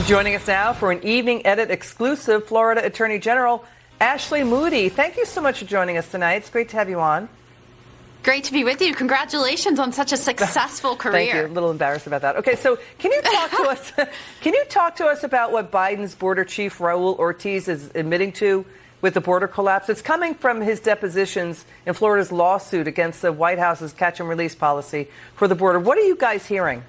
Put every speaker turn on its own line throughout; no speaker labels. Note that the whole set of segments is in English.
Joining us now for an Evening Edit exclusive, Florida Attorney General Ashley Moody. Thank you so much for joining us tonight. It's great to have you on.
Great to be with you. Congratulations on such a successful career.
Thank you. A little embarrassed about that. Okay, so can you talk to us? Can you talk to us about what Biden's border chief Raul Ortiz is admitting to with the border collapse? It's coming from his depositions in Florida's lawsuit against the White House's catch and release policy for the border. What are you guys hearing?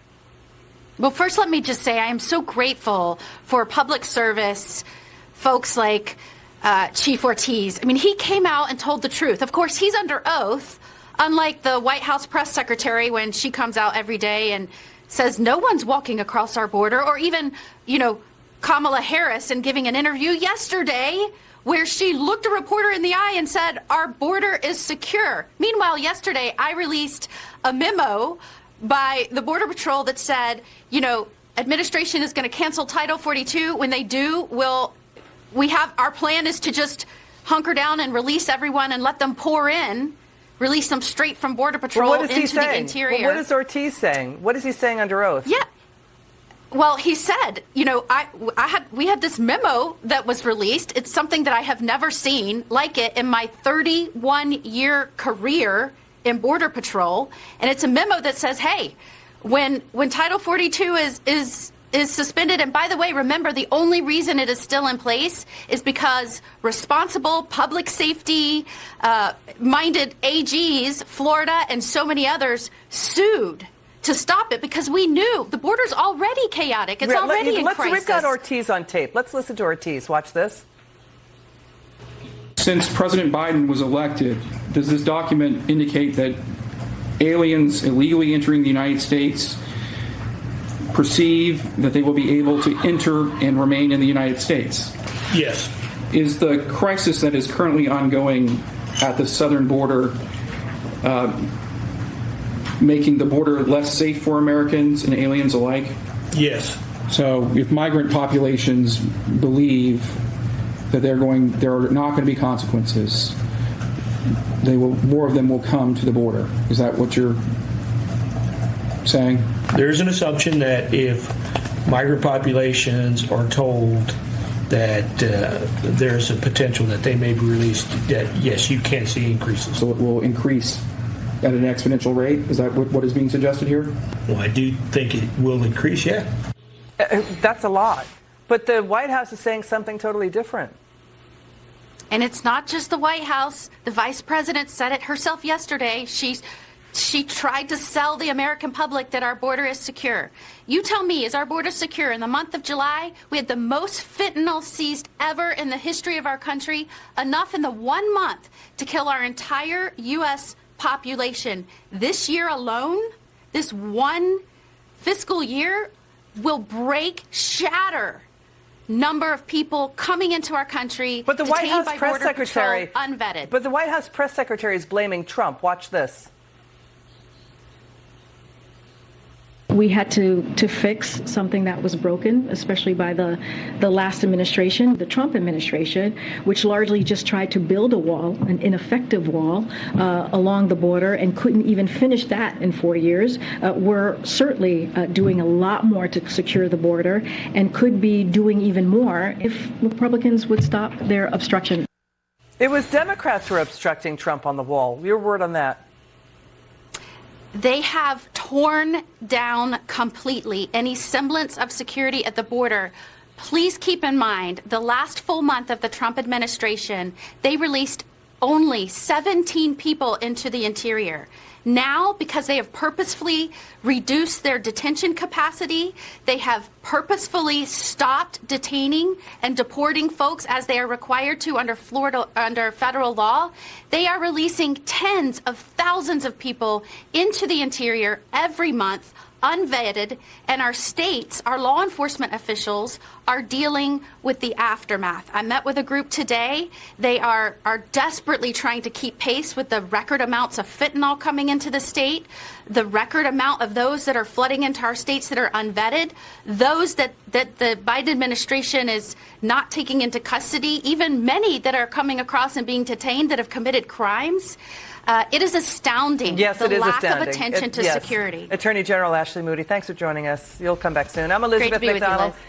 Well, first, let me just say I am so grateful for public service folks like Chief Ortiz. I mean, he came out and told the truth. Of course, he's under oath, unlike the White House press secretary when she comes out every day and says no one's walking across our border, or even, Kamala Harris and giving an interview yesterday where she looked a reporter in the eye and said, our border is secure. Meanwhile, yesterday, I released a memo by the Border Patrol that said, administration is going to cancel Title 42. When they do, our plan is to just hunker down and release everyone and let them pour in, release them straight from Border Patrol into the interior.
Well, what is Ortiz saying? What is he saying under oath?
Yeah. Well, he said, we had this memo that was released. It's something that I have never seen like it in my 31-year career in Border Patrol, and it's a memo that says, hey, when Title 42 is suspended, and by the way, remember, the only reason it is still in place is because responsible public safety minded AGs, Florida and so many others, sued to stop it because we knew the border's already chaotic. It's already in crisis.
We've got Ortiz on tape. Let's listen to Ortiz. Watch this.
Since President Biden was elected, does this document indicate that aliens illegally entering the United States perceive that they will be able to enter and remain in the United States?
Yes.
Is the crisis that is currently ongoing at the southern border making the border less safe for Americans and aliens alike?
Yes.
So if migrant populations believe that there are not going to be consequences, more of them will come to the border. Is that what you're saying?
There's an assumption that if migrant populations are told that there's a potential that they may be released, that yes, you can see increases.
So it will increase at an exponential rate? Is that what is being suggested here?
Well, I do think it will increase, yeah.
That's a lot. But the White House is saying something totally different.
And it's not just the White House. The vice president said it herself yesterday. She tried to sell the American public that our border is secure. You tell me, is our border secure? In the month of July, we had the most fentanyl seized ever in the history of our country, enough in the 1 month to kill our entire U.S. population. This year alone, this one fiscal year, will shatter number of people coming into our country,
but the White House
by
press
Border
secretary
Patrol, unvetted.
But the White House press secretary is blaming Trump. Watch this.
We had to fix something that was broken, especially by the last administration, the Trump administration, which largely just tried to build a wall, an ineffective wall, along the border and couldn't even finish that in 4 years. We're certainly doing a lot more to secure the border and could be doing even more if Republicans would stop their obstruction.
It was Democrats who were obstructing Trump on the wall. Your word on that.
They have torn down completely any semblance of security at the border. Please keep in mind, the last full month of the Trump administration, they released only 17 people into the interior. Now, because they have purposefully reduced their detention capacity, they have purposefully stopped detaining and deporting folks as they are required to under federal law. They are releasing tens of thousands of people into the interior every month, unvetted, and our states, our law enforcement officials, are dealing with the aftermath. I met with a group today. They are desperately trying to keep pace with the record amounts of fentanyl coming into the state, the record amount of those that are flooding into our states that are unvetted, those that the Biden administration is not taking into custody, even many that are coming across and being detained that have committed crimes. It is astounding,
yes,
the lack of attention to security.
Attorney General Ashley Moody, thanks for joining us. You'll come back soon. I'm Elizabeth
Great to be
McDonald.
With you, Liz.